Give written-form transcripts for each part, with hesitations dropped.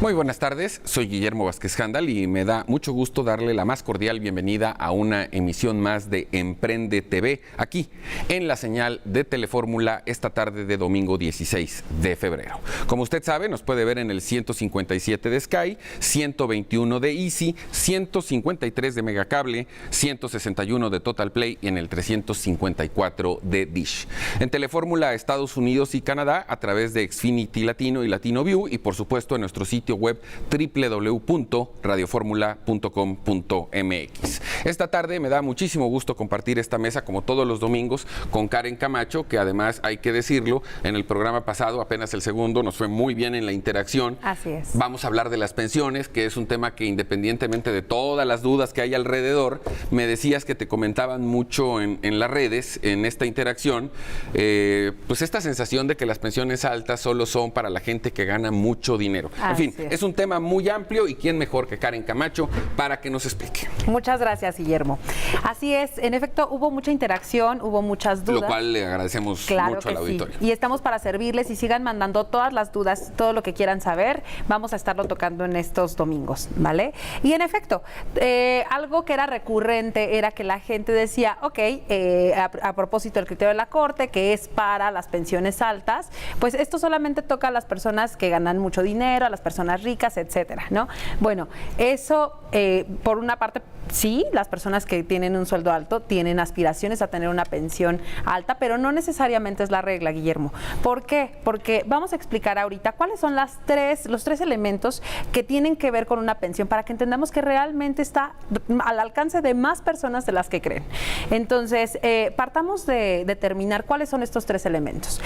Muy buenas tardes, soy Guillermo Vázquez Handal y me da mucho gusto darle la más cordial bienvenida a una emisión más de Emprende TV, aquí en la señal de Telefórmula esta tarde de domingo 16 de febrero. Como usted sabe, nos puede ver en el 157 de Sky, 121 de Easy, 153 de Megacable, 161 de Total Play y en el 354 de Dish. En Telefórmula Estados Unidos y Canadá a través de Xfinity Latino y Latino View y por supuesto en nuestro sitio web www.radioformula.com.mx. Esta tarde me da muchísimo gusto compartir esta mesa como todos los domingos con Karen Camacho, que además hay que decirlo, en el programa pasado, apenas el segundo, nos fue muy bien en la interacción. Así es. Vamos a hablar de las pensiones, que es un tema que independientemente de todas las dudas que hay alrededor, me decías que te comentaban mucho en las redes, en esta interacción, pues esta sensación de que las pensiones altas solo son para la gente que gana mucho dinero. En fin, es un tema muy amplio y quién mejor que Karen Camacho para que nos explique. Muchas gracias, Guillermo. Así es, en efecto, hubo mucha interacción, hubo muchas dudas. Lo cual le agradecemos mucho al auditorio. Sí. Y estamos para servirles y sigan mandando todas las dudas, todo lo que quieran saber. Vamos a estarlo tocando en estos domingos, ¿vale? Y en efecto, algo que era recurrente era que la gente decía, ok, a propósito del criterio de la Corte, que es para las pensiones altas, pues esto solamente toca a las personas que ganan mucho dinero, a las personas ricas, etcétera, ¿no? Bueno, eso por una parte sí, las personas que tienen un sueldo alto tienen aspiraciones a tener una pensión alta, pero no necesariamente es la regla, Guillermo. ¿Por qué? Porque vamos a explicar ahorita cuáles son los tres elementos que tienen que ver con una pensión para que entendamos que realmente está al alcance de más personas de las que creen. Entonces, partamos de determinar cuáles son estos tres elementos.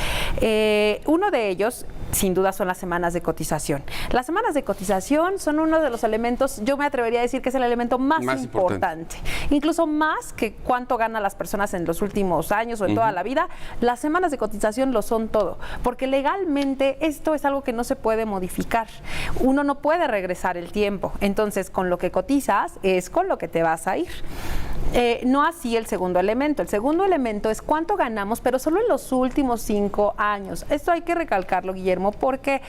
Uno de ellos, sin duda, son las semanas de cotización. Las semanas de cotización son uno de los elementos, yo me atrevería a decir que es el elemento más importante. Incluso más que cuánto ganan las personas en los últimos años o en toda la vida, las semanas de cotización lo son todo, porque legalmente esto es algo que no se puede modificar. Uno no puede regresar el tiempo, entonces con lo que cotizas es con lo que te vas a ir. No así el segundo elemento. El segundo elemento es cuánto ganamos, pero solo en los últimos 5 años. Esto hay que recalcarlo, Guillermo, porque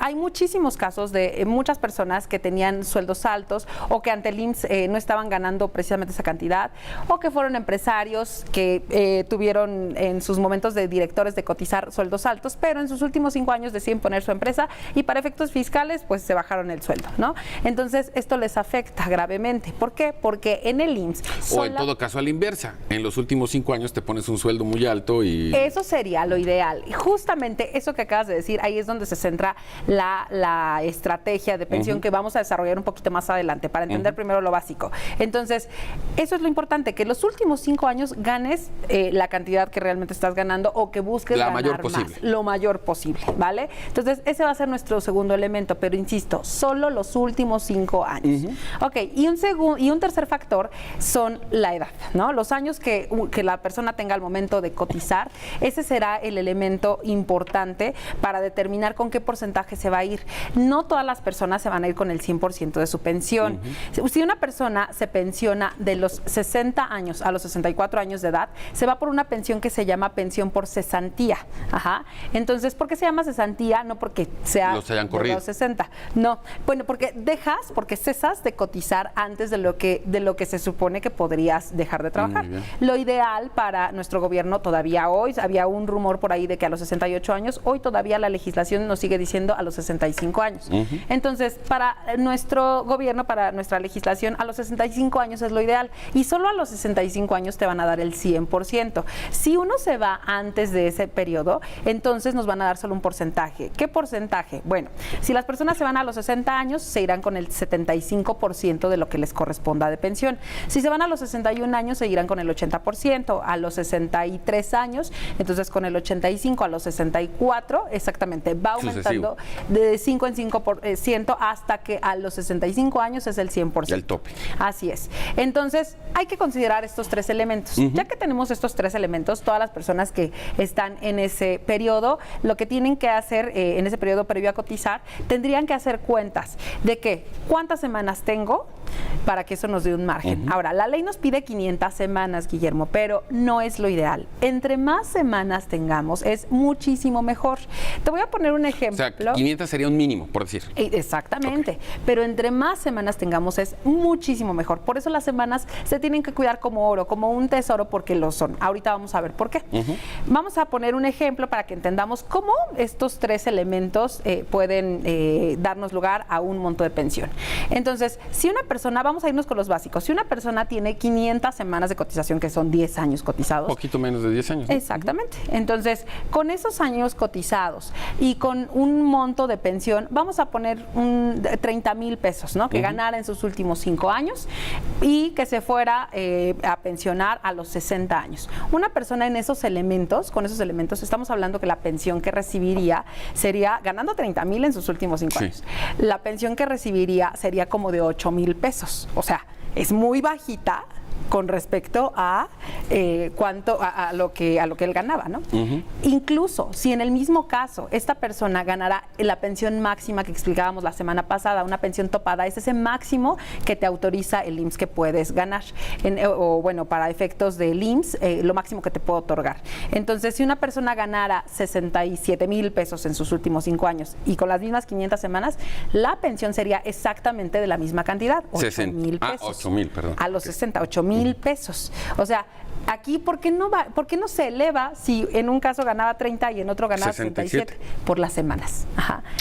hay muchísimos casos de muchas personas que tenían sueldos altos o que ante el IMSS no estaban ganando precisamente esa cantidad, o que fueron empresarios que tuvieron en sus momentos de directores de cotizar sueldos altos, pero en sus últimos 5 años deciden poner su empresa y para efectos fiscales pues se bajaron el sueldo, ¿no? Entonces esto les afecta gravemente. ¿Por qué? Porque en el IMSS o en todo caso a la inversa, en los últimos 5 años te pones un sueldo muy alto y... Eso sería lo ideal. Y justamente eso que acabas de decir, ahí es donde se centra la estrategia de pensión que vamos a desarrollar un poquito más adelante, para entender primero lo básico. Entonces, eso es lo importante, que los últimos 5 años ganes la cantidad que realmente estás ganando o que busques ganar mayor posible. Más, lo mayor posible, ¿vale? Entonces, ese va a ser nuestro segundo elemento, pero insisto, solo los últimos 5 años. Ok, y un tercer factor son la edad, ¿no? Los años que la persona tenga al momento de cotizar, ese será el elemento importante para determinar con qué porcentaje se va a ir. No todas las personas se van a ir con el 100% de su pensión. Si una persona se pensiona de los 60 años a los 64 años de edad, se va por una pensión que se llama pensión por cesantía. Entonces, ¿por qué se llama cesantía? No porque sea hayan corrido. Los 60. No, bueno, porque cesas de cotizar antes de lo que se supone que podrías dejar de trabajar. Lo ideal para nuestro gobierno todavía hoy, había un rumor por ahí de que a los 68 años, hoy todavía la legislación nos sigue diciendo a los 65 años. Entonces, para nuestro gobierno, para nuestra legislación, a los 65 años es lo ideal y solo a los 65 años te van a dar el 100%. Si uno se va antes de ese periodo, entonces nos van a dar solo un porcentaje. ¿Qué porcentaje? Bueno, si las personas se van a los 60 años, se irán con el 75% de lo que les corresponda de pensión. Si se van a los 61 años, se irán con el 80%, a los 63 años, entonces con el 85, a los 64, exactamente, va aumentando de 5 en 5% hasta que a los 65 años es el 100%. El tope. Así es. Entonces, hay que considerar estos tres elementos. Ya que tenemos estos tres elementos, todas las personas que están en ese periodo, lo que tienen que hacer en ese periodo previo a cotizar, tendrían que hacer cuentas de que cuántas semanas tengo, para que eso nos dé un margen. Ahora, la ley nos pide 500 semanas, Guillermo, pero no es lo ideal. Entre más semanas tengamos, es muchísimo mejor. Te voy a poner un ejemplo. O sea, 500 sería un mínimo, por decir. Exactamente. Pero entre más semanas tengamos, es muchísimo mejor. Por eso las semanas se tienen que cuidar como oro, como un tesoro, porque lo son. Ahorita vamos a ver por qué. Vamos a poner un ejemplo para que entendamos cómo estos tres elementos pueden darnos lugar a un monto de pensión. Entonces, si una persona, vamos a irnos con los básicos, si una persona tiene 500 semanas de cotización, que son 10 años cotizados. Un poquito menos de 10 años, ¿no? Exactamente. Entonces, con esos años cotizados y con un monto de pensión, vamos a poner 30,000 pesos, ¿no? Que ganara en sus últimos 5 años y que se fuera a pensionar a los 60 años. Una persona en esos elementos, con esos elementos, estamos hablando que la pensión que recibiría sería, ganando 30,000 en sus últimos 5 años, la pensión que recibiría sería como de 8,000 pesos. O sea, es muy bajita con respecto a a lo que él ganaba, ¿no? Incluso si en el mismo caso esta persona ganara la pensión máxima que explicábamos la semana pasada, una pensión topada, es ese máximo que te autoriza el IMSS que puedes ganar, para efectos del IMSS, lo máximo que te puedo otorgar. Entonces, si una persona ganara 67,000 pesos en sus últimos 5 años y con las mismas 500 semanas, la pensión sería exactamente de la misma cantidad, 8,000 pesos. 8,000, perdón. A los 60, 8,000 pesos. O sea, aquí, ¿por qué no se eleva si en un caso ganaba 30 y en otro ganaba 67? Por las semanas.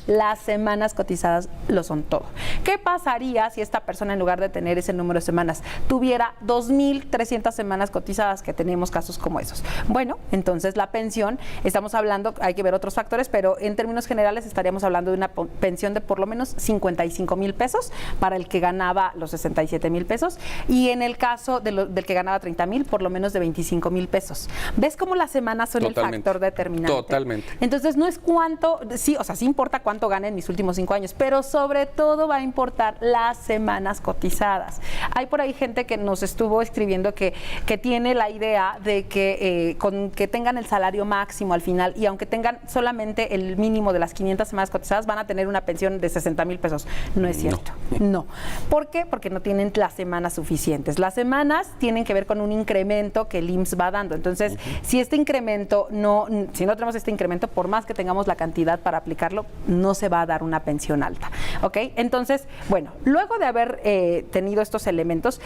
Las semanas cotizadas lo son todo. ¿Qué pasaría si esta persona, en lugar de tener ese número de semanas, tuviera 2,300 semanas cotizadas, que tenemos casos como esos? Bueno, entonces la pensión, estamos hablando, hay que ver otros factores, pero en términos generales estaríamos hablando de una pensión de por lo menos 55,000 pesos para el que ganaba los 67,000 pesos, y en el caso del que ganaba 30,000, por lo menos de 25,000 pesos. ¿Ves cómo las semanas son el factor determinante? Totalmente. Entonces, no es cuánto, sí, o sea, sí importa cuánto gane en mis últimos 5 años, pero sobre todo va a importar las semanas cotizadas. Hay por ahí gente que nos estuvo escribiendo que tiene la idea de que con que tengan el salario máximo al final, y aunque tengan solamente el mínimo de las 500 semanas cotizadas, van a tener una pensión de 60,000 pesos. No es cierto. No. ¿Por qué? Porque no tienen las semanas suficientes. Las semanas tienen que ver con un incremento que el IMSS va dando. Entonces, si este incremento si no tenemos este incremento, por más que tengamos la cantidad para aplicarlo, no se va a dar una pensión alta. ¿Ok? Entonces, bueno, luego de haber tenido estos elementos,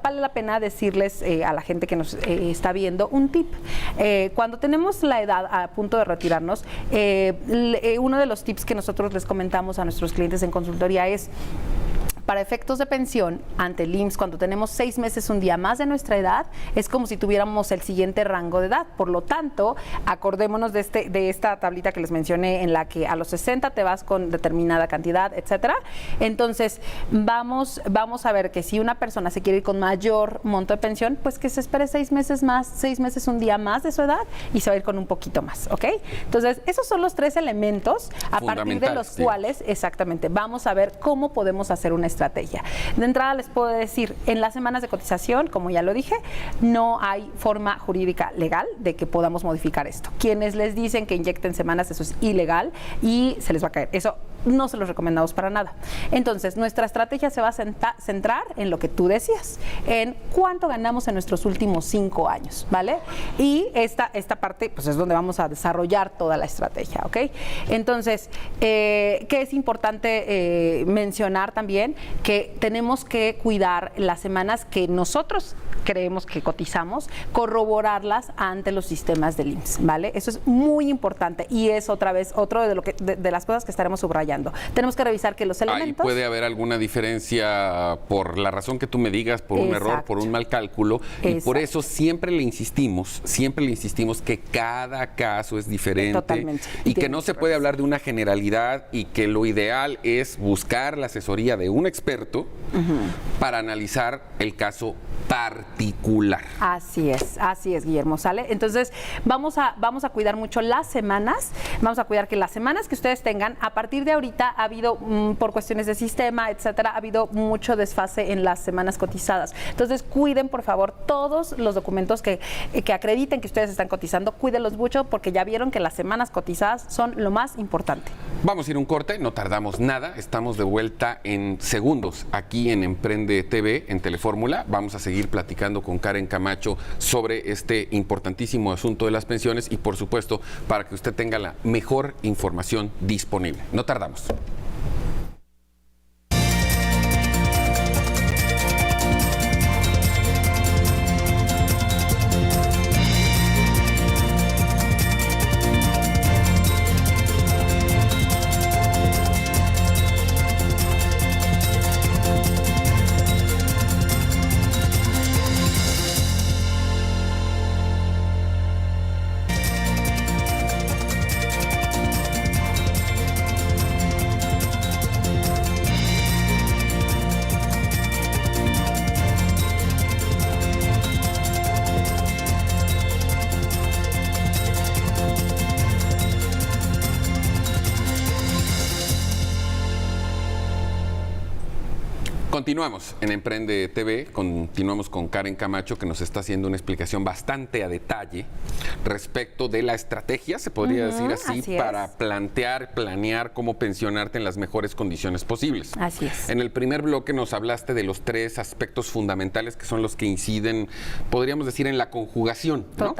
vale la pena decirles a la gente que nos está viendo un tip. Cuando tenemos la edad a punto de retirarnos, uno de los tips que nosotros les comentamos a nuestros clientes en consultoría es: para efectos de pensión ante el IMSS, cuando tenemos 6 meses, un día más de nuestra edad, es como si tuviéramos el siguiente rango de edad. Por lo tanto, acordémonos de esta tablita que les mencioné, en la que a los 60 te vas con determinada cantidad, etcétera. Entonces, vamos a ver que si una persona se quiere ir con mayor monto de pensión, pues que se espere 6 meses más, 6 meses, un día más de su edad, y se va a ir con un poquito más, ¿ok? Entonces, esos son los 3 elementos a partir de los cuales, exactamente, vamos a ver cómo podemos hacer una estrategia. De entrada les puedo decir, en las semanas de cotización, como ya lo dije, no hay forma jurídica legal de que podamos modificar esto. Quienes les dicen que inyecten semanas, eso es ilegal y se les va a caer. Eso no se los recomendamos para nada. Entonces, nuestra estrategia se va a centrar en lo que tú decías, en cuánto ganamos en nuestros últimos 5 años, ¿vale? Y esta parte, pues, es donde vamos a desarrollar toda la estrategia, ¿ok? Entonces, ¿qué es importante mencionar también? Que tenemos que cuidar las semanas que nosotros creemos que cotizamos, corroborarlas ante los sistemas del IMSS, ¿vale? Eso es muy importante y es otro de las cosas que estaremos subrayando. Tenemos que revisar que los elementos... Ahí puede haber alguna diferencia por la razón que tú me digas, por un error, por un mal cálculo, y por eso siempre le insistimos que cada caso es diferente. Totalmente. Y que no se puede hablar de una generalidad, y que lo ideal es buscar la asesoría de un experto para analizar el caso particular. Así es, Guillermo, ¿sale? Entonces, vamos a cuidar mucho las semanas, vamos a cuidar que las semanas que ustedes tengan, a partir de ahorita ha habido, por cuestiones de sistema, etcétera, ha habido mucho desfase en las semanas cotizadas. Entonces, cuiden, por favor, todos los documentos que acrediten que ustedes están cotizando, cuídenlos mucho, porque ya vieron que las semanas cotizadas son lo más importante. Vamos a ir a un corte, no tardamos nada, estamos de vuelta en segundos aquí en Emprende TV, en Telefórmula. Vamos a seguir platicando con Karen Camacho sobre este importantísimo asunto de las pensiones y, por supuesto, para que usted tenga la mejor información disponible. No tardamos. Continuamos en Emprende TV, continuamos con Karen Camacho, que nos está haciendo una explicación bastante a detalle respecto de la estrategia, se podría decir así para planear cómo pensionarte en las mejores condiciones posibles. Así es. En el primer bloque nos hablaste de los 3 aspectos fundamentales que son los que inciden, podríamos decir, en la conjugación, ¿no?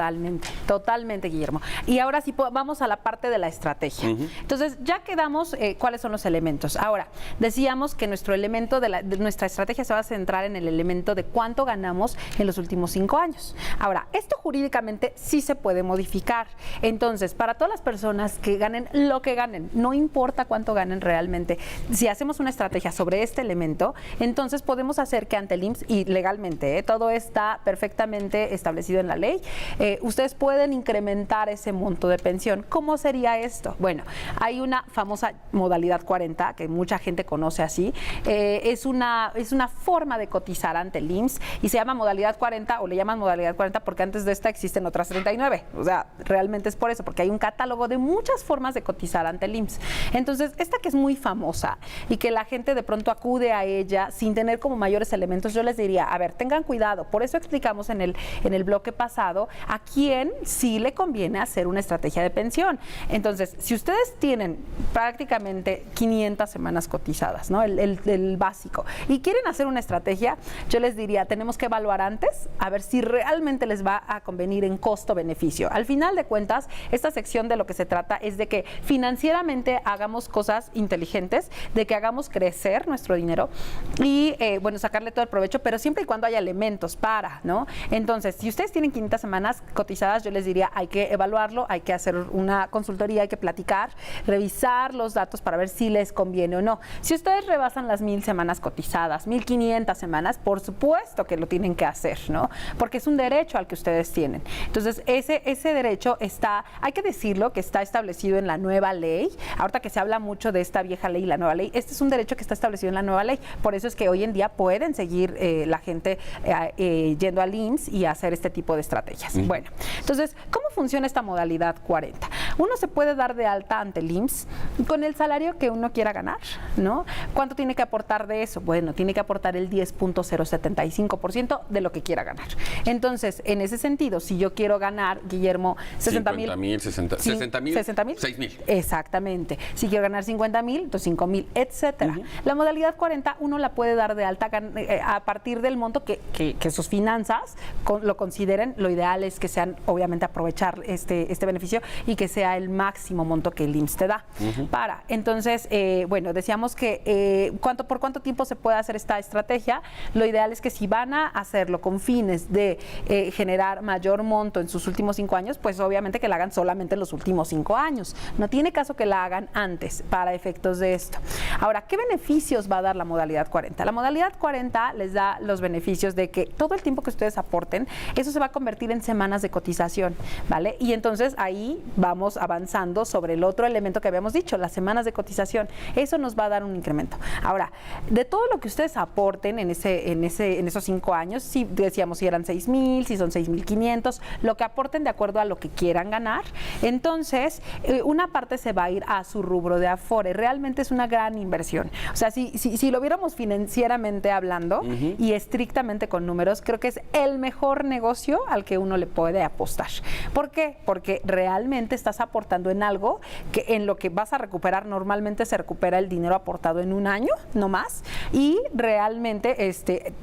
Totalmente, Guillermo. Y ahora sí vamos a la parte de la estrategia. Entonces, ya quedamos cuáles son los elementos. Ahora, decíamos que nuestro elemento de nuestra estrategia se va a centrar en el elemento de cuánto ganamos en los últimos 5 años. Ahora, esto jurídicamente sí se puede modificar. Entonces, para todas las personas que ganen lo que ganen, no importa cuánto ganen realmente, si hacemos una estrategia sobre este elemento, entonces podemos hacer que ante el IMSS, y legalmente, todo está perfectamente establecido en la ley, ustedes pueden incrementar ese monto de pensión. ¿Cómo sería esto? Bueno, hay una famosa modalidad 40, que mucha gente conoce así, es una forma de cotizar ante el IMSS y se llama modalidad 40, o le llaman modalidad 40 porque antes de esta existen otras 39. O sea, realmente es por eso, porque hay un catálogo de muchas formas de cotizar ante el IMSS. Entonces, esta que es muy famosa y que la gente de pronto acude a ella sin tener como mayores elementos, yo les diría, a ver, tengan cuidado. Por eso explicamos en el bloque pasado a quién sí le conviene hacer una estrategia de pensión. Entonces, si ustedes tienen prácticamente 500 semanas cotizadas, ¿no? El básico, y quieren hacer una estrategia, yo les diría, tenemos que evaluar antes a ver si realmente les va a convenir en costo-beneficio. Al final de cuentas, esta sección de lo que se trata es de que financieramente hagamos cosas inteligentes, de que hagamos crecer nuestro dinero y, bueno, sacarle todo el provecho, pero siempre y cuando haya elementos para, ¿no? Entonces, si ustedes tienen 500 semanas cotizadas, yo les diría, hay que evaluarlo, hay que hacer una consultoría, hay que platicar, revisar los datos para ver si les conviene o no. Si ustedes rebasan las 1000 semanas cotizadas, 1500 semanas, por supuesto que lo tienen que hacer, ¿no? Porque es un derecho al que ustedes tienen. Entonces, ese derecho está, hay que decirlo, que está establecido en la nueva ley. Ahorita que se habla mucho de esta vieja ley y la nueva ley, este es un derecho que está establecido en la nueva ley. Por eso es que hoy en día pueden seguir la gente yendo al IMSS y hacer este tipo de estrategias. Bueno, entonces, ¿cómo funciona esta modalidad 40? Uno se puede dar de alta ante el IMSS con el salario que uno quiera ganar, ¿no? ¿Cuánto tiene que aportar de eso? Bueno, tiene que aportar el 10.075% de lo que quiera ganar. Entonces, en ese sentido, si yo quiero ganar, Guillermo, 60,000, 60,000, 6,000. Exactamente. Si quiero ganar 50,000, entonces 5,000, etcétera. La modalidad 40 uno la puede dar de alta a partir del monto que sus finanzas lo consideren. Lo ideal es que sean, obviamente, aprovechar este beneficio y que sea el máximo monto que el IMSS te da. Entonces, bueno, decíamos que por cuánto tiempo se puede hacer esta estrategia. Lo ideal es que si van a hacerlo con fines de generar mayor monto en sus últimos 5 años, pues obviamente que la hagan solamente en los últimos 5 años. No tiene caso que la hagan antes para efectos de esto. Ahora, ¿qué beneficios va a dar la modalidad 40? La modalidad 40 les da los beneficios de que todo el tiempo que ustedes aporten, eso se va a convertir en semanas de cotización, ¿vale? Y entonces ahí vamos avanzando sobre el otro elemento que habíamos dicho, las semanas de cotización. Eso nos va a dar un incremento. Ahora, de todo lo que ustedes aporten en esos 5 años, si decíamos si eran 6,000, si son 6,500, lo que aporten de acuerdo a lo que quieran ganar, entonces una parte se va a ir a su rubro de Afore. Realmente es una gran inversión. O sea, si lo viéramos financieramente hablando y estrictamente con números, creo que es el mejor negocio al que uno le puede apostar. ¿Por qué? Porque realmente estás aportando en algo que en lo que vas a recuperar, normalmente se recupera el dinero aportado en un año, no más, y realmente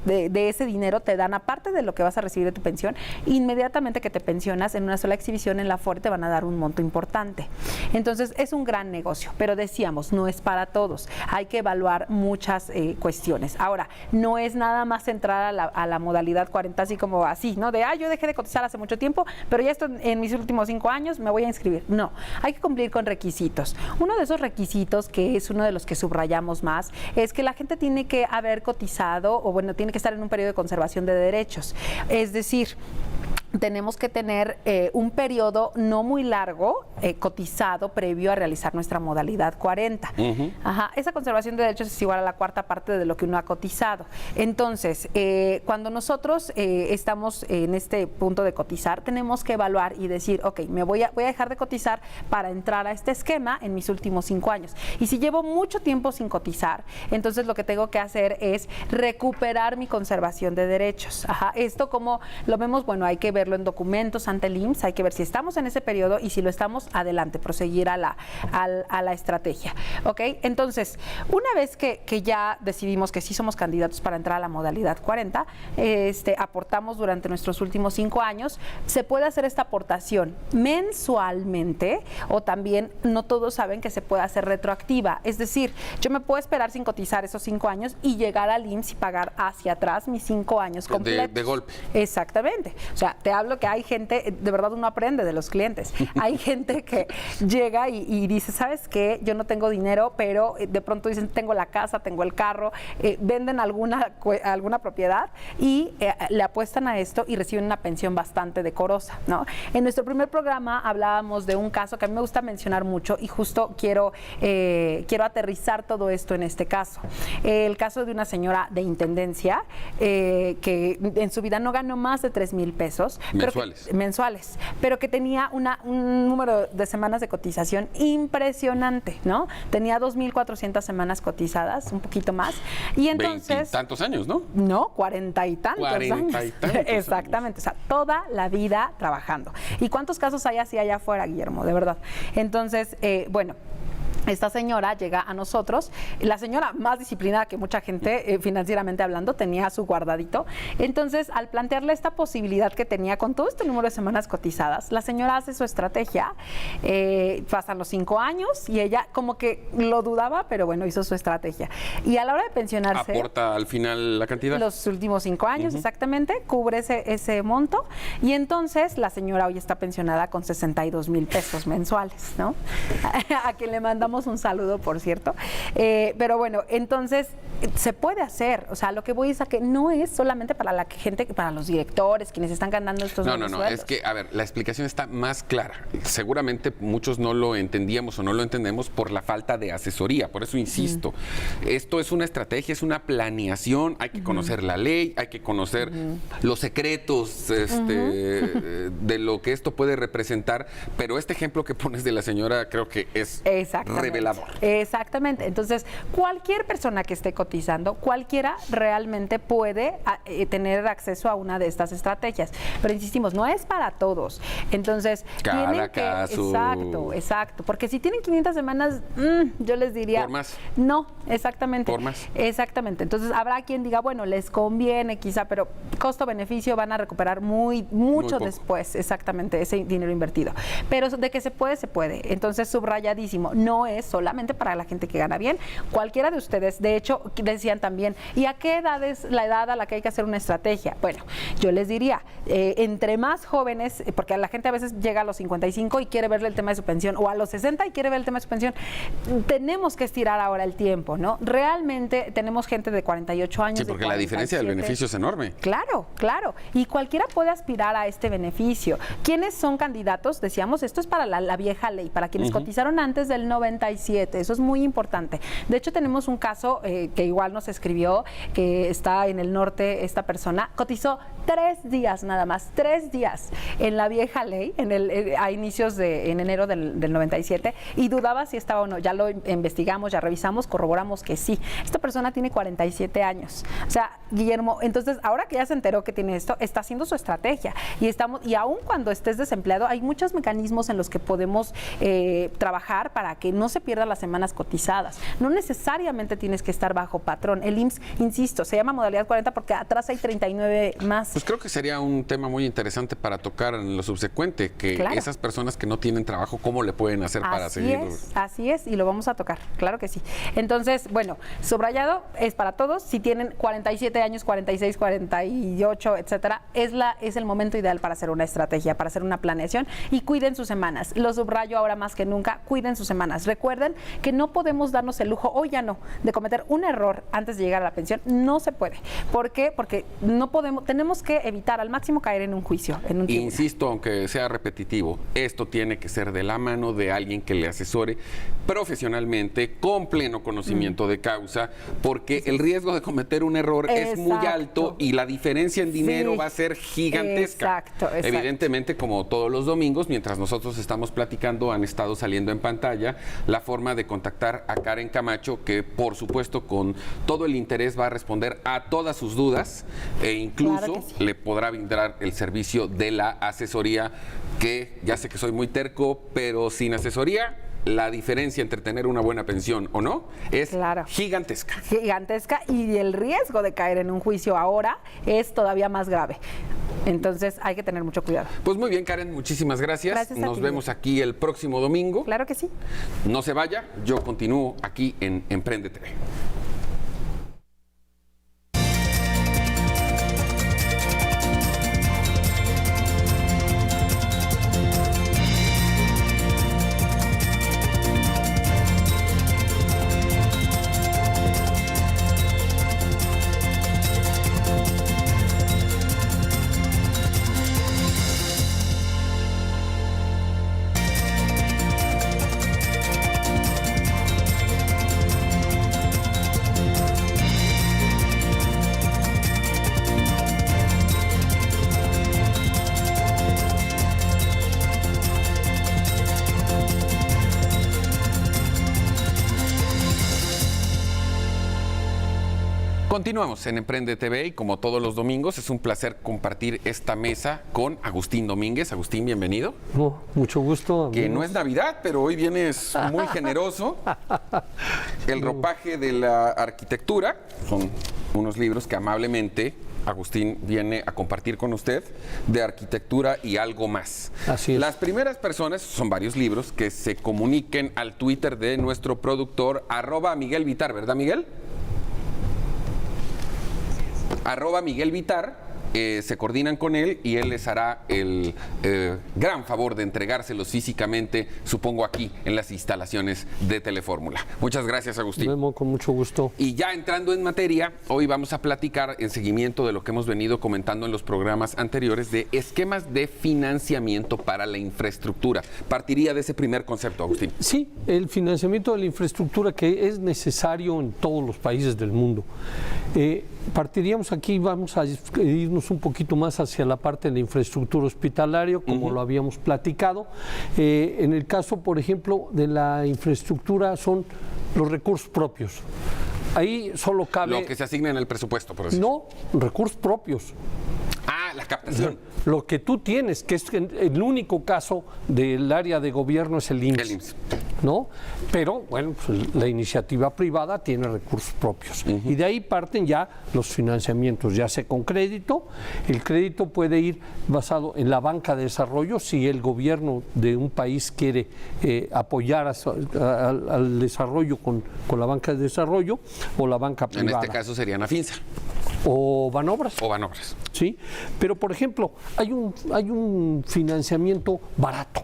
de ese dinero te dan, aparte de lo que vas a recibir de tu pensión, inmediatamente que te pensionas en una sola exhibición en la Afore te van a dar un monto importante. Entonces es un gran negocio, pero decíamos, no es para todos, hay que evaluar muchas cuestiones. Ahora, no es nada más entrar a la modalidad 40 así como así, ¿no? De, yo dejé de cotizar hace mucho tiempo, pero ya esto en mis últimos 5 años me voy a inscribir. No, hay que cumplir con requisitos. Uno de esos requisitos, que es uno de los que subrayamos más, es que la gente tiene que haber cotizado, o bueno, tiene que estar en un periodo de conservación de derechos. Es decir, tenemos que tener un periodo no muy largo cotizado previo a realizar nuestra modalidad 40. Esa conservación de derechos es igual a la cuarta parte de lo que uno ha cotizado. Entonces, cuando nosotros estamos en este punto de cotizar, tenemos que evaluar y decir, ok, voy a dejar de cotizar para entrar a este esquema en mis últimos 5 años. Y si llevo mucho tiempo sin cotizar, entonces lo que tengo que hacer es recuperar mi conservación de derechos. Esto, como lo vemos, bueno, hay que verlo en documentos ante el IMSS, hay que ver si estamos en ese periodo y si lo estamos, adelante, proseguir a la estrategia. ¿Ok? Entonces, una vez que ya decidimos que sí somos candidatos para entrar a la modalidad 40, aportamos durante nuestros últimos 5 años, se puede hacer esta aportación mensualmente, o también no todos saben que se puede hacer retroactiva. Es decir, yo me puedo esperar sin cotizar esos 5 años y llegar al IMSS y pagar hacia atrás mis 5 años completos. De golpe. Exactamente. O sea, te hablo que hay gente, de verdad uno aprende de los clientes. Hay gente que llega y dice, ¿sabes qué? Yo no tengo dinero, pero de pronto dicen, tengo la casa, tengo el carro, venden alguna propiedad y le apuestan a esto y reciben una pensión bastante decorosa, ¿no? En nuestro primer programa hablábamos de un caso que a mí me gusta mencionar mucho y justo quiero aterrizar todo esto en este caso. El caso de una señora de intendencia que en su vida no ganó más de 3,000 pesos. Mensuales, pero que tenía un número de semanas de cotización impresionante, ¿no? Tenía 2,400 semanas cotizadas, un poquito más. Y entonces... 20 y tantos años, ¿no? No, 40 y tantos años. Exactamente, o sea, toda la vida trabajando. ¿Y cuántos casos hay así allá afuera, Guillermo? De verdad. Entonces, bueno... Esta señora llega a nosotros, la señora más disciplinada que mucha gente, financieramente hablando, tenía su guardadito. Entonces, al plantearle esta posibilidad que tenía con todo este número de semanas cotizadas, la señora hace su estrategia, pasan los 5 años y ella como que lo dudaba, pero bueno, hizo su estrategia. Y a la hora de pensionarse... ¿Aporta al final la cantidad? Los últimos 5 años, exactamente, cubre ese monto. Y entonces, la señora hoy está pensionada con 62,000 pesos mensuales, ¿no? A quien le mandamos un saludo, por cierto. Pero bueno, entonces se puede hacer. O sea, lo que voy es a que no es solamente para la gente, para los directores, quienes están ganando estos No, es que, a ver, la explicación está más clara. Seguramente muchos no lo entendíamos o no lo entendemos por la falta de asesoría. Por eso insisto, esto es una estrategia, es una planeación. Hay que conocer la ley, hay que conocer los secretos de lo que esto puede representar. Pero este ejemplo que pones de la señora creo que es revelador. Exactamente. Entonces, cualquier persona que esté cotizando, cualquiera realmente puede tener acceso a una de estas estrategias. Pero insistimos, no es para todos. Entonces, cada caso. Exacto. Porque si tienen 500 semanas, yo les diría... Por más. No, exactamente. Por más. Exactamente. Entonces, habrá quien diga, bueno, les conviene quizá, pero costo-beneficio van a recuperar mucho después, exactamente, ese dinero invertido. Pero de que se puede, se puede. Entonces, subrayadísimo, no es es solamente para la gente que gana bien. Cualquiera de ustedes, de hecho, decían también, ¿y a qué edad es la edad a la que hay que hacer una estrategia? Bueno, yo les diría, entre más jóvenes, porque a la gente a veces llega a los 55 y quiere verle el tema de su pensión, o a los 60 y quiere ver el tema de su pensión, tenemos que estirar ahora el tiempo, ¿no? Realmente tenemos gente de 48 años. Sí, porque la diferencia del beneficio es enorme. Claro, claro. Y cualquiera puede aspirar a este beneficio. ¿Quiénes son candidatos? Decíamos, esto es para la vieja ley, para quienes cotizaron antes del 97. Eso es muy importante. De hecho, tenemos un caso que igual nos escribió, que está en el norte, esta persona cotizó 3 días nada más, 3 días en la vieja ley, a inicios en enero del 97, y dudaba si estaba o no. Ya lo investigamos, ya revisamos, corroboramos que sí. Esta persona tiene 47 años. O sea, Guillermo, entonces ahora que ya se enteró que tiene esto, está haciendo su estrategia. Y aún cuando estés desempleado, hay muchos mecanismos en los que podemos trabajar para que no se pierdan las semanas cotizadas. No necesariamente tienes que estar bajo patrón. El IMSS, insisto, se llama modalidad 40 porque atrás hay 39 más. Pues creo que sería un tema muy interesante para tocar en lo subsecuente, que esas personas que no tienen trabajo, ¿cómo le pueden hacer para seguir? Así es, y lo vamos a tocar, claro que sí. Entonces, bueno, subrayado es para todos. Si tienen 47 años, 46, 48, etcétera, es el momento ideal para hacer una estrategia, para hacer una planeación, y cuiden sus semanas. Lo subrayo ahora más que nunca, cuiden sus semanas. Recuerden que no podemos darnos el lujo, hoy ya no, de cometer un error antes de llegar a la pensión. No se puede. ¿Por qué? Porque no podemos, tenemos que evitar al máximo caer en un juicio, en un tribunal. Insisto, aunque sea repetitivo, esto tiene que ser de la mano de alguien que le asesore profesionalmente, con pleno conocimiento de causa, porque el riesgo de cometer un error es muy alto y la diferencia en dinero va a ser gigantesca. Exacto. Evidentemente, como todos los domingos, mientras nosotros estamos platicando, han estado saliendo en pantalla la forma de contactar a Karen Camacho, que por supuesto con todo el interés va a responder a todas sus dudas e incluso le podrá brindar el servicio de la asesoría, que ya sé que soy muy terco, pero sin asesoría la diferencia entre tener una buena pensión o no es gigantesca. Gigantesca, y el riesgo de caer en un juicio ahora es todavía más grave. Entonces hay que tener mucho cuidado. Pues muy bien, Karen, muchísimas gracias. Nos vemos aquí el próximo domingo. Claro que sí. No se vaya, yo continúo aquí en Emprende TV. Continuamos en Emprende TV y como todos los domingos es un placer compartir esta mesa con Agustín Domínguez. Agustín, bienvenido. Mucho gusto. Que no es Navidad, pero hoy vienes muy generoso. El ropaje de la arquitectura son unos libros que amablemente Agustín viene a compartir con usted, de arquitectura y algo más. Así es. Las primeras personas, son varios libros, que se comuniquen al Twitter de nuestro productor, @MiguelVitar, ¿verdad, Miguel? @MiguelVitar, se coordinan con él y él les hará el gran favor de entregárselos físicamente, supongo aquí en las instalaciones de Telefórmula. Muchas gracias, Agustín. Memo, con mucho gusto. Y ya entrando en materia, hoy vamos a platicar en seguimiento de lo que hemos venido comentando en los programas anteriores de esquemas de financiamiento para la infraestructura. Partiría de ese primer concepto, Agustín. Sí, el financiamiento de la infraestructura que es necesario en todos los países del mundo. Partiríamos aquí, vamos a irnos un poquito más hacia la parte de la infraestructura hospitalaria, como lo habíamos platicado. En el caso, por ejemplo, de la infraestructura son los recursos propios. Ahí solo cabe... Lo que se asigna en el presupuesto, por decirlo. No, recursos propios. Ah, la captación. Lo que tú tienes, que es el único caso del área de gobierno, es el IMSS. ¿no? Pero, bueno, pues la iniciativa privada tiene recursos propios. Y de ahí parten ya los financiamientos, ya sea con crédito. El crédito puede ir basado en la banca de desarrollo, si el gobierno de un país quiere apoyar al desarrollo con la banca de desarrollo o la banca privada. En este caso serían Afinsa. O Banobras. O Banobras. Sí, pero por ejemplo, hay un financiamiento barato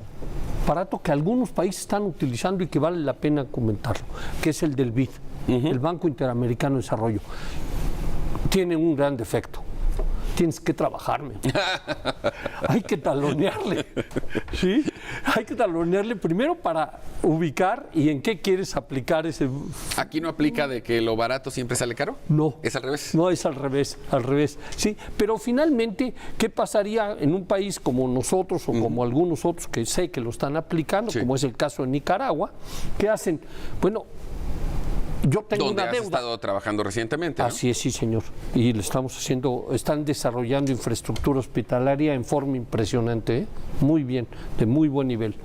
que algunos países están utilizando y que vale la pena comentarlo, que es el del BID, el Banco Interamericano de Desarrollo. Tiene un gran defecto. Tienes que trabajarme. Hay que talonearle. ¿Sí? Hay que talonearle primero para ubicar y en qué quieres aplicar ese. ¿Aquí no aplica de que lo barato siempre sale caro? No. ¿Es al revés? No, es al revés. Sí, pero finalmente, ¿qué pasaría en un país como nosotros o como algunos otros que sé que lo están aplicando, como es el caso de Nicaragua? ¿Qué hacen? Bueno, yo tengo una deuda. ¿Dónde has estado trabajando recientemente? ¿No? Así es, sí, señor. Y le estamos haciendo, están desarrollando infraestructura hospitalaria en forma impresionante, ¿eh? Muy bien, de muy buen nivel.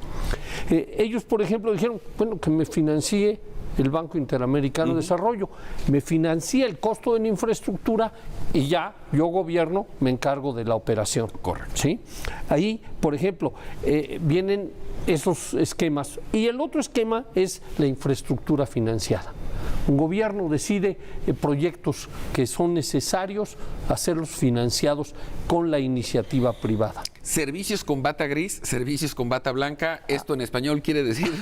Ellos, por ejemplo, dijeron, bueno, que me financie el Banco Interamericano de Desarrollo, me financia el costo de la infraestructura y ya yo, gobierno, me encargo de la operación. Correcto. ¿Sí? Ahí, por ejemplo, vienen esos esquemas. Y el otro esquema es la infraestructura financiada. Un gobierno decide proyectos que son necesarios hacerlos financiados con la iniciativa privada. Servicios con bata gris, servicios con bata blanca, ¿esto en español quiere decir?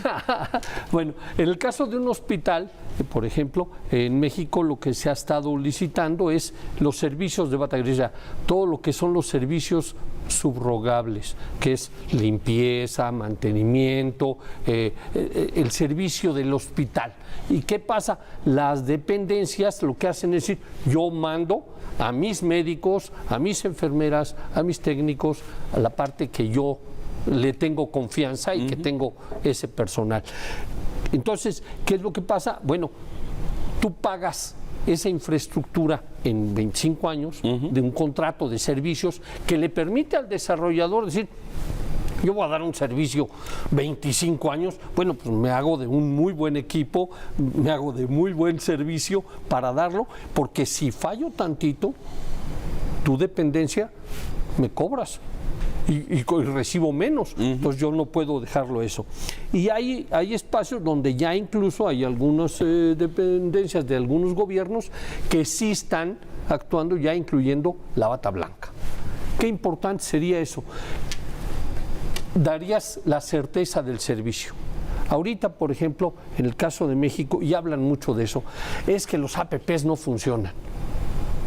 Bueno, en el caso de un hospital, por ejemplo, en México lo que se ha estado licitando es los servicios de bata gris, todo lo que son los servicios subrogables, que es limpieza, mantenimiento, el servicio del hospital. ¿Y qué pasa? Las dependencias lo que hacen es decir, yo mando a mis médicos, a mis enfermeras, a mis técnicos, a la parte que yo le tengo confianza y que tengo ese personal. Entonces, ¿qué es lo que pasa? Bueno, tú pagas esa infraestructura en 25 años de un contrato de servicios que le permite al desarrollador decir, yo voy a dar un servicio 25 años, bueno, pues me hago de un muy buen equipo, me hago de muy buen servicio para darlo, porque si fallo tantito, tu dependencia me cobras. Y recibo menos, entonces yo no puedo dejarlo eso. Y hay espacios donde ya incluso hay algunas dependencias de algunos gobiernos que sí están actuando ya incluyendo la bata blanca. Qué importante sería eso. Darías la certeza del servicio. Ahorita, por ejemplo, en el caso de México, y hablan mucho de eso, es que los APPs no funcionan.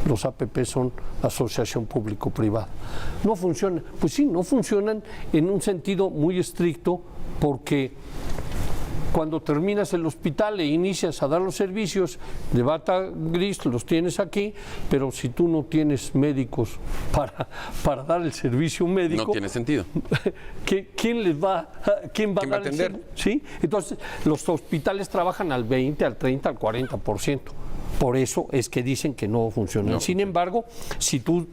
Los APP son asociación público-privada. No funcionan. Pues sí, no funcionan en un sentido muy estricto porque cuando terminas el hospital e inicias a dar los servicios de bata gris, los tienes aquí, pero si tú no tienes médicos para dar el servicio médico... No tiene sentido. ¿Quién va a dar el servicio? ¿Sí? Entonces, los hospitales trabajan al 20, al 30, al 40%. Por eso es que dicen que no funcionan. No. Sin embargo, si tú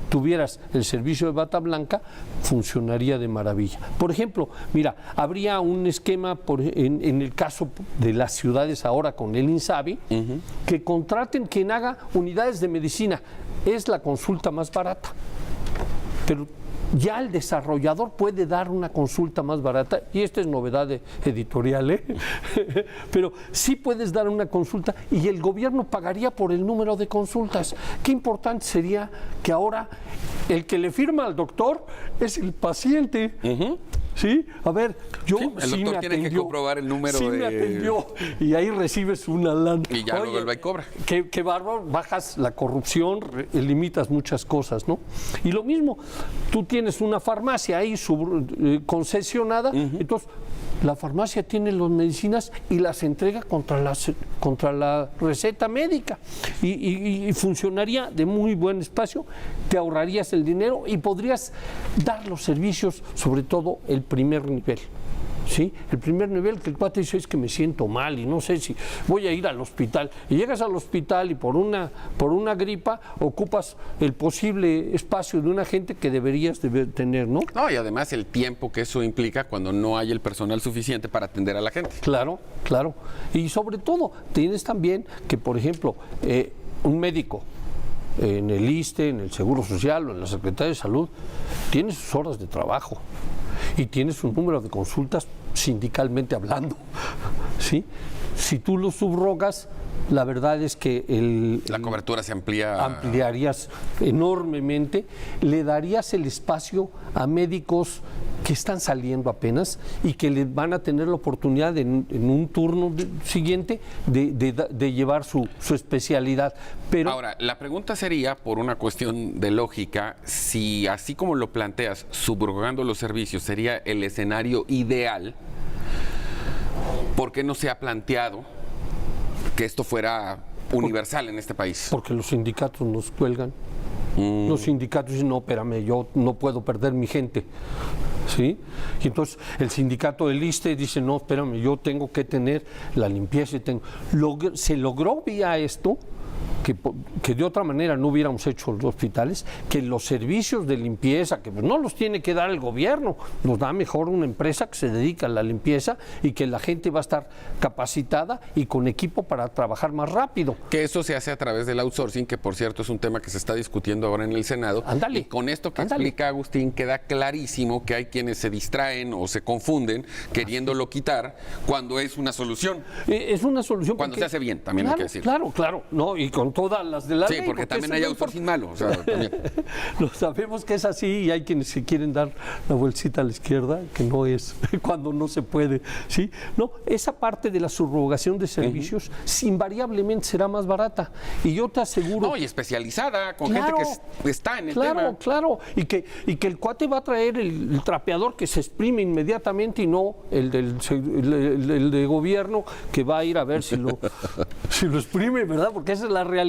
tuvieras el servicio de bata blanca, funcionaría de maravilla. Por ejemplo, mira, habría un esquema en el caso de las ciudades ahora con el INSABI, que contraten quien haga unidades de medicina. Es la consulta más barata. Pero ya el desarrollador puede dar una consulta más barata, y esta es novedad editorial, pero sí puedes dar una consulta y el gobierno pagaría por el número de consultas. Qué importante sería que ahora el que le firma al doctor es el paciente. ¿Sí? A ver, yo sí, el doctor tiene que comprobar el número me atendió, y ahí recibes una lana. Y ya luego él cobra. Qué bárbaro, bajas la corrupción, limitas muchas cosas, ¿no? Y lo mismo, tú tienes una farmacia ahí concesionada, entonces la farmacia tiene las medicinas y las entrega contra la receta médica y funcionaría de muy buen espacio, te ahorrarías el dinero y podrías dar los servicios, sobre todo el primer nivel. ¿sí? El primer nivel que el cuate dice es que me siento mal y no sé si voy a ir al hospital. Y llegas al hospital y por una gripa ocupas el posible espacio de una gente que deberías tener, ¿no? No, y además el tiempo que eso implica cuando no hay el personal suficiente para atender a la gente. Claro, claro. Y sobre todo, tienes también que, por ejemplo, un médico en el ISSSTE, en el Seguro Social o en la Secretaría de Salud, tiene sus horas de trabajo y tiene su número de consultas sindicalmente hablando, ¿sí? Si tú lo subrogas, la verdad es que la cobertura se amplía. Ampliarías enormemente, le darías el espacio a médicos que están saliendo apenas y que le van a tener la oportunidad en un turno siguiente de llevar su especialidad. Pero ahora, la pregunta sería, por una cuestión de lógica, si así como lo planteas, subrogando los servicios sería el escenario ideal, ¿por qué no se ha planteado que esto fuera universal en este país? Porque los sindicatos nos cuelgan. Los sindicatos dicen, no, espérame, yo no puedo perder mi gente. ¿Sí? Y entonces el sindicato del ISSSTE dice, no, espérame, yo tengo que tener la limpieza. Se logró vía esto, que de otra manera no hubiéramos hecho los hospitales, que los servicios de limpieza, que pues no los tiene que dar el gobierno, los da mejor una empresa que se dedica a la limpieza y que la gente va a estar capacitada y con equipo para trabajar más rápido. Que eso se hace a través del outsourcing, que por cierto es un tema que se está discutiendo ahora en el Senado. Ándale. Y con esto que explica Agustín, queda clarísimo que hay quienes se distraen o se confunden queriéndolo quitar cuando es una solución. Es una solución. Cuando se hace bien, también hay que decirlo. Claro, no, y con todas las de la ley. Sí, porque también hay outsourcing malo. O sea, también. Lo sabemos que es así y hay quienes se quieren dar la bolsita a la izquierda, que no es, cuando no se puede. ¿Sí? No, esa parte de la subrogación de servicios invariablemente será más barata. Y yo te aseguro. No, y especializada, con gente que está en el tema. Claro, y que el cuate va a traer el trapeador que se exprime inmediatamente y no el de gobierno que va a ir a ver si lo exprime, ¿verdad? Porque esa es la realidad.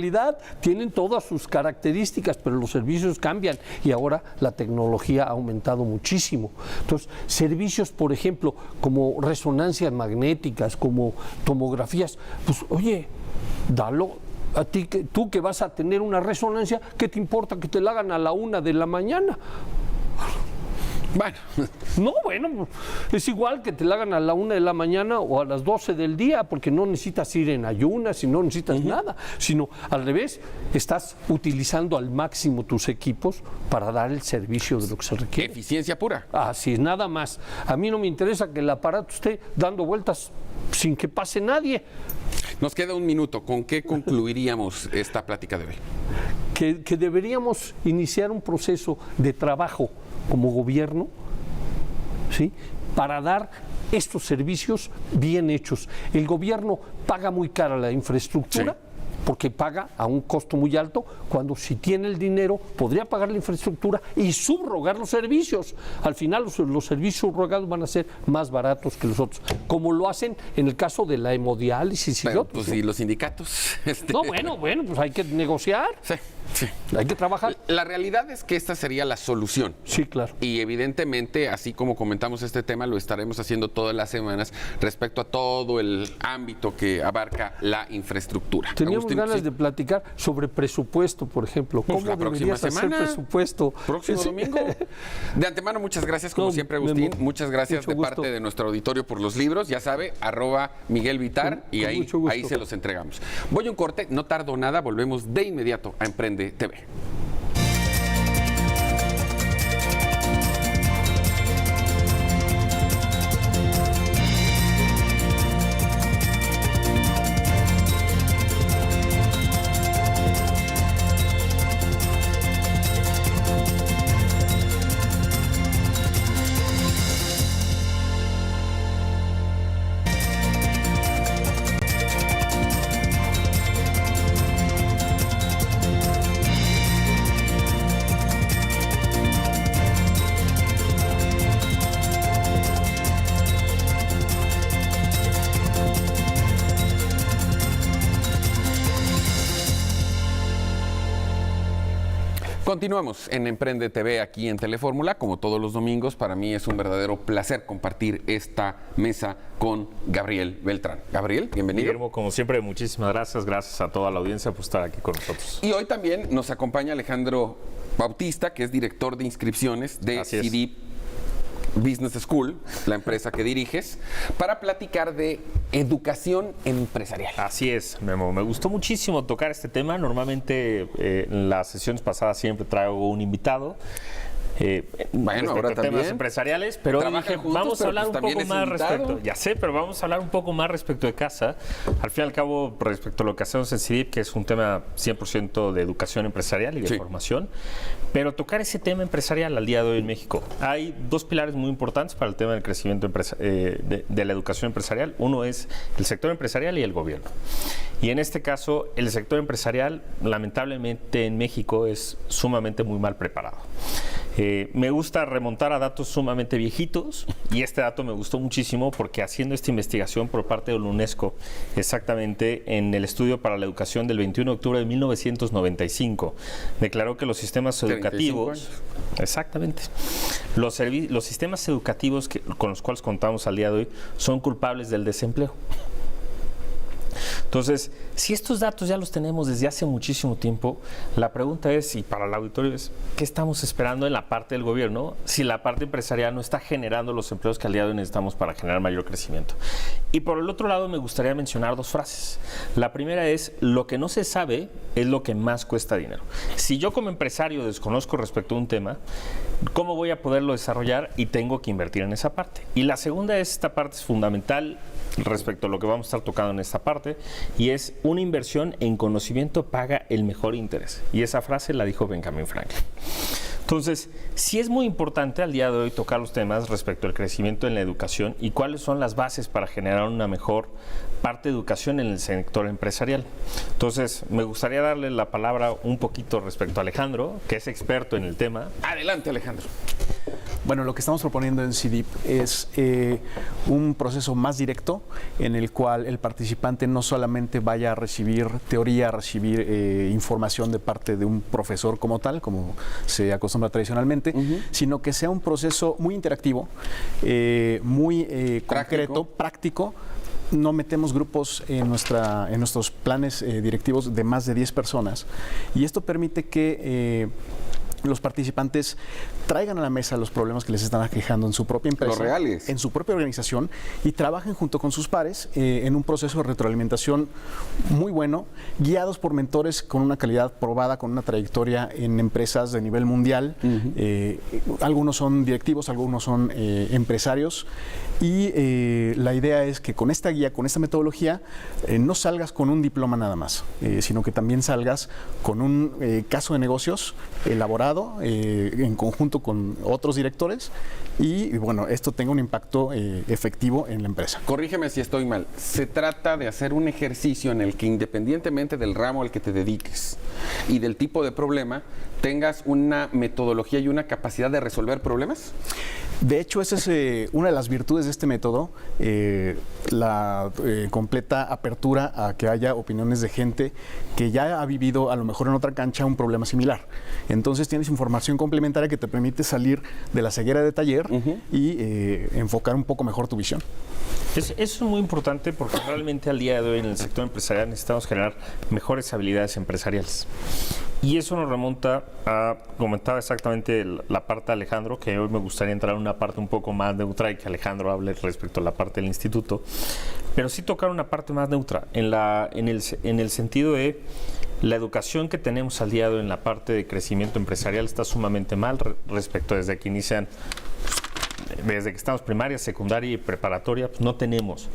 Tienen todas sus características, pero los servicios cambian y ahora la tecnología ha aumentado muchísimo. Entonces, servicios, por ejemplo, como resonancias magnéticas, como tomografías, pues oye, dalo. A ti, tú que vas a tener una resonancia, ¿qué te importa que te la hagan a la 1 de la mañana? Bueno, es igual que te la hagan a la 1 de la mañana o a las 12 del día, porque no necesitas ir en ayunas y no necesitas nada, sino al revés, estás utilizando al máximo tus equipos para dar el servicio de lo que se requiere. Eficiencia pura. Así es, nada más. A mí no me interesa que el aparato esté dando vueltas sin que pase nadie. Nos queda un minuto. ¿Con qué concluiríamos esta plática de hoy? Que deberíamos iniciar un proceso de trabajo como gobierno, ¿sí?, para dar estos servicios bien hechos. El gobierno paga muy cara la infraestructura, sí, porque paga a un costo muy alto, cuando si tiene el dinero podría pagar la infraestructura y subrogar los servicios. Al final los servicios subrogados van a ser más baratos que los otros, como lo hacen en el caso de la hemodiálisis y otros. Pues, ¿no? ¿Y los sindicatos? No, bueno, pues hay que negociar. Sí. Hay que trabajar. La realidad es que esta sería la solución. Sí, claro. Y evidentemente, así como comentamos este tema, lo estaremos haciendo todas las semanas respecto a todo el ámbito que abarca la infraestructura. Teníamos Agustín, ganas sí, de platicar sobre presupuesto, por ejemplo. ¿Cómo la próxima semana, presupuesto? Próximo domingo. De antemano, muchas gracias, como siempre, Agustín. Muchas gracias de parte de nuestro auditorio por los libros. Ya sabe, @Miguel Vitar, y ahí se los entregamos. Voy a un corte, no tardo nada, volvemos de inmediato a Emprende TV. Continuamos en Emprende TV aquí en Telefórmula, como todos los domingos. Para mí es un verdadero placer compartir esta mesa con Gabriel Beltrán. Gabriel, bienvenido. Guillermo, como siempre, muchísimas gracias. Gracias a toda la audiencia por estar aquí con nosotros. Y hoy también nos acompaña Alejandro Bautista, que es director de inscripciones de CDIP Business School, la empresa que diriges, para platicar de educación empresarial. Así es, Memo. Me gustó muchísimo tocar este tema. Normalmente en las sesiones pasadas siempre traigo un invitado. Bueno, ahora también temas empresariales, pero dije, juntos, vamos a hablar pues, un poco más invitado. respecto. Ya sé, pero vamos a hablar un poco más respecto de casa. Al fin y al cabo, respecto a lo que hacemos en CDIP, que es un tema 100% de educación empresarial y de formación, pero tocar ese tema empresarial al día de hoy en México. Hay dos pilares muy importantes para el tema del crecimiento de la educación empresarial. Uno es el sector empresarial y el gobierno. Y en este caso, el sector empresarial, lamentablemente en México, es sumamente muy mal preparado. Me gusta remontar a datos sumamente viejitos y este dato me gustó muchísimo porque haciendo esta investigación por parte de la UNESCO, exactamente en el estudio para la educación del 21 de octubre de 1995, declaró que los sistemas educativos, exactamente, los sistemas educativos con los cuales contamos al día de hoy son culpables del desempleo. Entonces, si estos datos ya los tenemos desde hace muchísimo tiempo, la pregunta es, y para el auditorio es, ¿qué estamos esperando en la parte del gobierno si la parte empresarial no está generando los empleos que al día de hoy necesitamos para generar mayor crecimiento? Y por el otro lado me gustaría mencionar dos frases. La primera es, lo que no se sabe es lo que más cuesta dinero. Si yo como empresario desconozco respecto a un tema, ¿cómo voy a poderlo desarrollar? Y tengo que invertir en esa parte. Y la segunda es, esta parte es fundamental respecto a lo que vamos a estar tocando en esta parte, y es una inversión en conocimiento paga el mejor interés. Y esa frase la dijo Benjamin Franklin. Entonces, sí es muy importante al día de hoy tocar los temas respecto al crecimiento en la educación y cuáles son las bases para generar una mejor parte de educación en el sector empresarial. Entonces, me gustaría darle la palabra un poquito respecto a Alejandro, que es experto en el tema. Adelante, Alejandro. Bueno, lo que estamos proponiendo en CDIP es un proceso más directo en el cual el participante no solamente vaya a recibir teoría, a recibir información de parte de un profesor como tal, como se acostumbra tradicionalmente, sino que sea un proceso muy interactivo, muy concreto, práctico. No metemos grupos en nuestros planes directivos de más de 10 personas y esto permite que los participantes traigan a la mesa los problemas que les están aquejando en su propia empresa, los reales, en su propia organización, y trabajen junto con sus pares en un proceso de retroalimentación muy bueno, guiados por mentores con una calidad probada, con una trayectoria en empresas de nivel mundial. Algunos son directivos, algunos son empresarios, y la idea es que con esta guía, con esta metodología, no salgas con un diploma nada más, sino que también salgas con un caso de negocios elaborado en conjunto con otros directores y bueno, esto tenga un impacto efectivo en la empresa. Corrígeme si estoy mal. Se trata de hacer un ejercicio en el que independientemente del ramo al que te dediques y del tipo de problema, tengas una metodología y una capacidad de resolver problemas. De hecho, esa es una de las virtudes de este método, la completa apertura a que haya opiniones de gente que ya ha vivido a lo mejor en otra cancha un problema similar. Entonces tienes información complementaria que te permite salir de la ceguera de taller y enfocar un poco mejor tu visión. Eso es muy importante porque realmente al día de hoy en el sector empresarial necesitamos generar mejores habilidades empresariales. Y eso nos remonta a, comentaba exactamente la parte de Alejandro, que hoy me gustaría entrar en una parte un poco más neutra y que Alejandro hable respecto a la parte del instituto, pero sí tocar una parte más neutra, en el sentido de la educación que tenemos al día de hoy en la parte de crecimiento empresarial está sumamente mal respecto desde que inician. Desde que estamos primaria, secundaria y preparatoria, pues no tenemos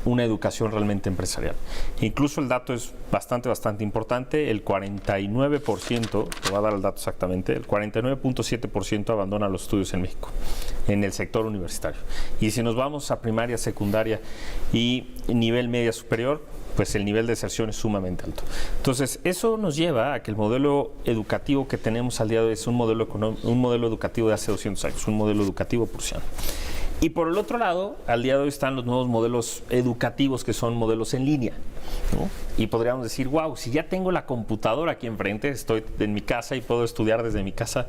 una educación realmente empresarial. Incluso el dato es bastante importante. El 49%, te voy a dar el dato exactamente, el 49.7% abandona los estudios en México, en el sector universitario. Y si nos vamos a primaria, secundaria y nivel media superior, pues el nivel de deserción es sumamente alto. Entonces, eso nos lleva a que el modelo educativo que tenemos al día de hoy es un modelo educativo de hace 200 años, un modelo educativo prusiano. Y por el otro lado, al día de hoy están los nuevos modelos educativos que son modelos en línea, ¿no? Y podríamos decir, wow, si ya tengo la computadora aquí enfrente, estoy en mi casa y puedo estudiar desde mi casa,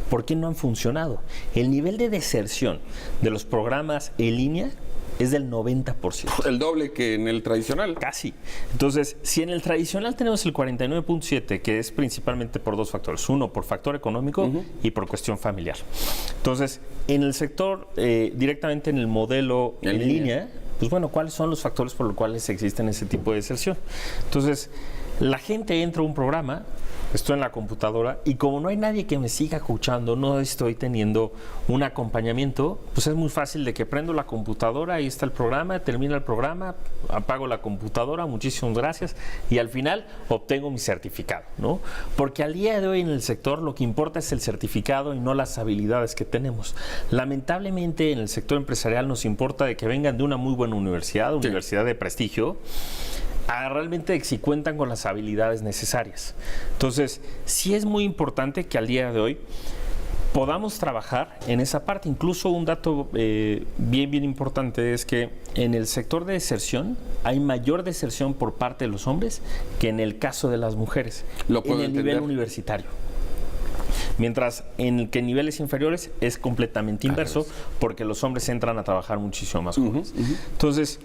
¿por qué no han funcionado? El nivel de deserción de los programas en línea es del 90%. El doble que en el tradicional. Casi. Entonces, si en el tradicional tenemos el 49.7, que es principalmente por dos factores. Uno, por factor económico y por cuestión familiar. Entonces, en el sector, directamente en el modelo en línea, pues bueno, ¿cuáles son los factores por los cuales existen ese tipo de deserción? Entonces, la gente entra a un programa, estoy en la computadora y como no hay nadie que me siga escuchando, no estoy teniendo un acompañamiento, pues es muy fácil de que prendo la computadora, ahí está el programa, termina el programa, apago la computadora, muchísimas gracias, y al final obtengo mi certificado, ¿no? Porque al día de hoy en el sector lo que importa es el certificado y no las habilidades que tenemos. Lamentablemente en el sector empresarial nos importa de que vengan de una muy buena universidad, universidad de prestigio, a realmente si cuentan con las habilidades necesarias. Entonces, sí es muy importante que al día de hoy podamos trabajar en esa parte. Incluso un dato bien importante es que en el sector de deserción hay mayor deserción por parte de los hombres que en el caso de las mujeres, en el nivel universitario. Mientras en niveles inferiores es completamente inverso, porque los hombres entran a trabajar muchísimo más jóvenes. Entonces,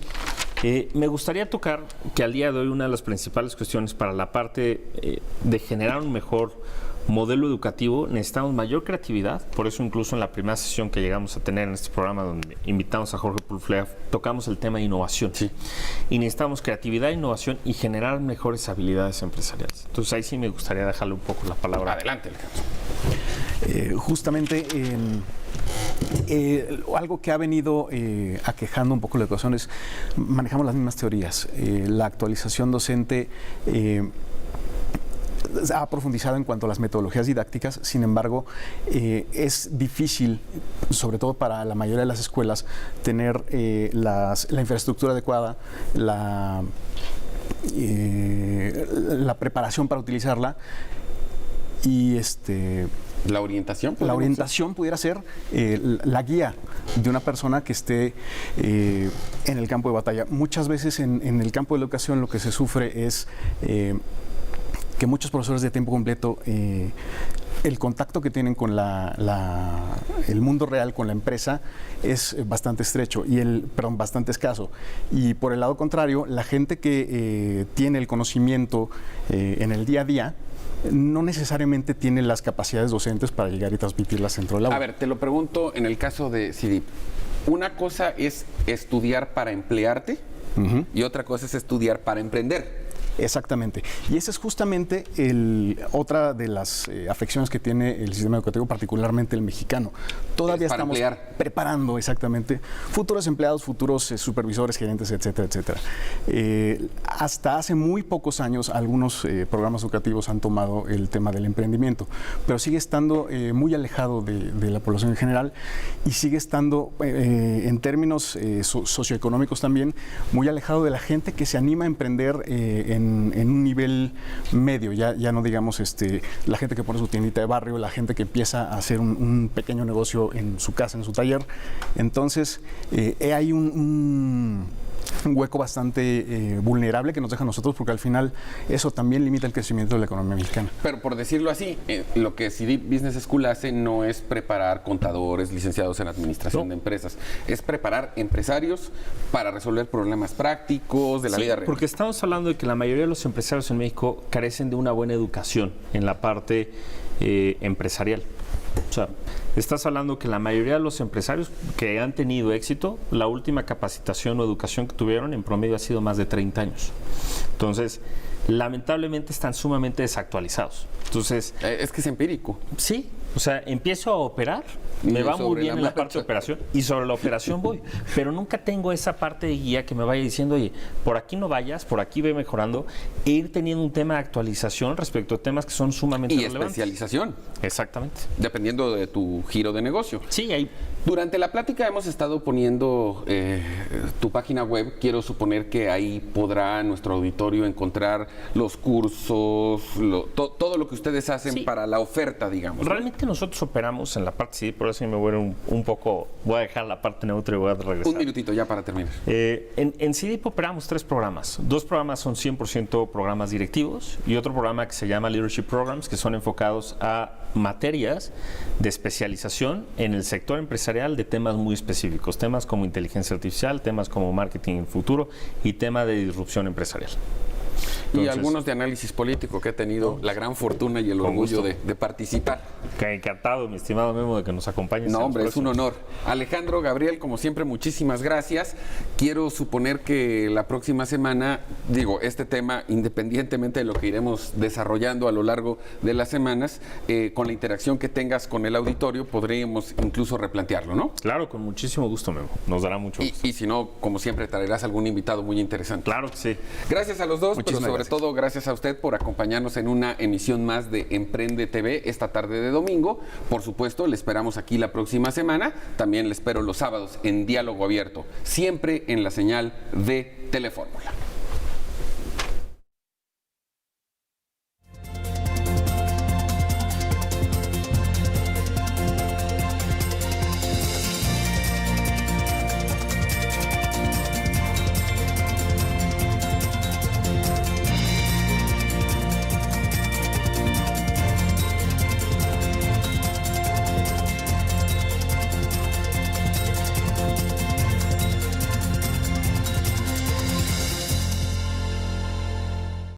me gustaría tocar que al día de hoy una de las principales cuestiones para la parte de generar un mejor modelo educativo, necesitamos mayor creatividad. Por eso incluso en la primera sesión que llegamos a tener en este programa, donde invitamos a Jorge Pulflea, tocamos el tema de innovación. Y necesitamos creatividad, innovación y generar mejores habilidades empresariales. Entonces ahí sí me gustaría dejarle un poco la palabra. Adelante, Alejandro. Justamente algo que ha venido aquejando un poco la educación es, manejamos las mismas teorías. La actualización docente ha profundizado en cuanto a las metodologías didácticas, sin embargo, es difícil, sobre todo para la mayoría de las escuelas, tener la infraestructura adecuada, la preparación para utilizarla y ¿La orientación? La orientación pudiera ser la guía de una persona que esté en el campo de batalla. Muchas veces en el campo de la educación lo que se sufre es que muchos profesores de tiempo completo, el contacto que tienen con el mundo real, con la empresa, es bastante estrecho bastante escaso. Y por el lado contrario, la gente que tiene el conocimiento en el día a día, no necesariamente tiene las capacidades docentes para llegar y transmitirlas dentro del aula. A ver, te lo pregunto en el caso de CIDIP. Una cosa es estudiar para emplearte y otra cosa es estudiar para emprender. Exactamente. Y esa es justamente otra de las afecciones que tiene el sistema educativo, particularmente el mexicano. Todavía estamos preparando exactamente futuros empleados, futuros supervisores, gerentes, etcétera, etcétera. Hasta hace muy pocos años algunos programas educativos han tomado el tema del emprendimiento, pero sigue estando muy alejado de la población en general y sigue estando en términos socioeconómicos también muy alejado de la gente que se anima a emprender en un nivel medio, ya no digamos la gente que pone su tiendita de barrio, la gente que empieza a hacer un pequeño negocio en su casa, en su taller. Entonces, hay un hueco bastante vulnerable que nos deja a nosotros, porque al final eso también limita el crecimiento de la economía mexicana. Pero por decirlo así, lo que CIDIP Business School hace no es preparar contadores, licenciados en administración de empresas, es preparar empresarios para resolver problemas prácticos de la vida real. Porque estamos hablando de que la mayoría de los empresarios en México carecen de una buena educación en la parte empresarial. O sea, estás hablando que la mayoría de los empresarios que han tenido éxito, la última capacitación o educación que tuvieron en promedio ha sido más de 30 años. Entonces, lamentablemente están sumamente desactualizados. Entonces, es que es empírico. Sí, o sea, empiezo a operar, me va muy bien en la parte de operación y sobre la operación voy, pero nunca tengo esa parte de guía que me vaya diciendo, oye, por aquí no vayas, por aquí ve mejorando, e ir teniendo un tema de actualización respecto a temas que son sumamente relevantes. Y especialización. Exactamente. Dependiendo de tu giro de negocio. Sí, hay... Durante la plática hemos estado poniendo tu página web. Quiero suponer que ahí podrá nuestro auditorio encontrar los cursos, todo lo que ustedes hacen para la oferta, digamos. Realmente Realmente nosotros operamos en la parte CIDIP, por eso me voy a ir un poco, voy a dejar la parte neutra y voy a regresar. Un minutito ya para terminar. En CIDIP operamos 3 programas. 2 programas son 100% programas directivos y otro programa que se llama Leadership Programs, que son enfocados a materias de especialización en el sector empresarial de temas muy específicos, temas como inteligencia artificial, temas como marketing en el futuro y tema de disrupción empresarial. Y algunos de análisis político que he tenido la gran fortuna y el orgullo de participar. Encantado, mi estimado Memo, de que nos acompañes. No, hombre, es un honor. Alejandro, Gabriel, como siempre, muchísimas gracias. Quiero suponer que la próxima semana, este tema, independientemente de lo que iremos desarrollando a lo largo de las semanas, con la interacción que tengas con el auditorio, podríamos incluso replantearlo, ¿no? Claro, con muchísimo gusto, Memo. Nos dará mucho gusto. Y si no, como siempre, traerás algún invitado muy interesante. Claro que sí. Gracias a los dos, pero sobre gracias. todo gracias a usted por acompañarnos en una emisión más de Emprende TV esta tarde de domingo. Por supuesto, le esperamos aquí la próxima semana. También le espero los sábados en Diálogo Abierto, siempre en la señal de Telefórmula.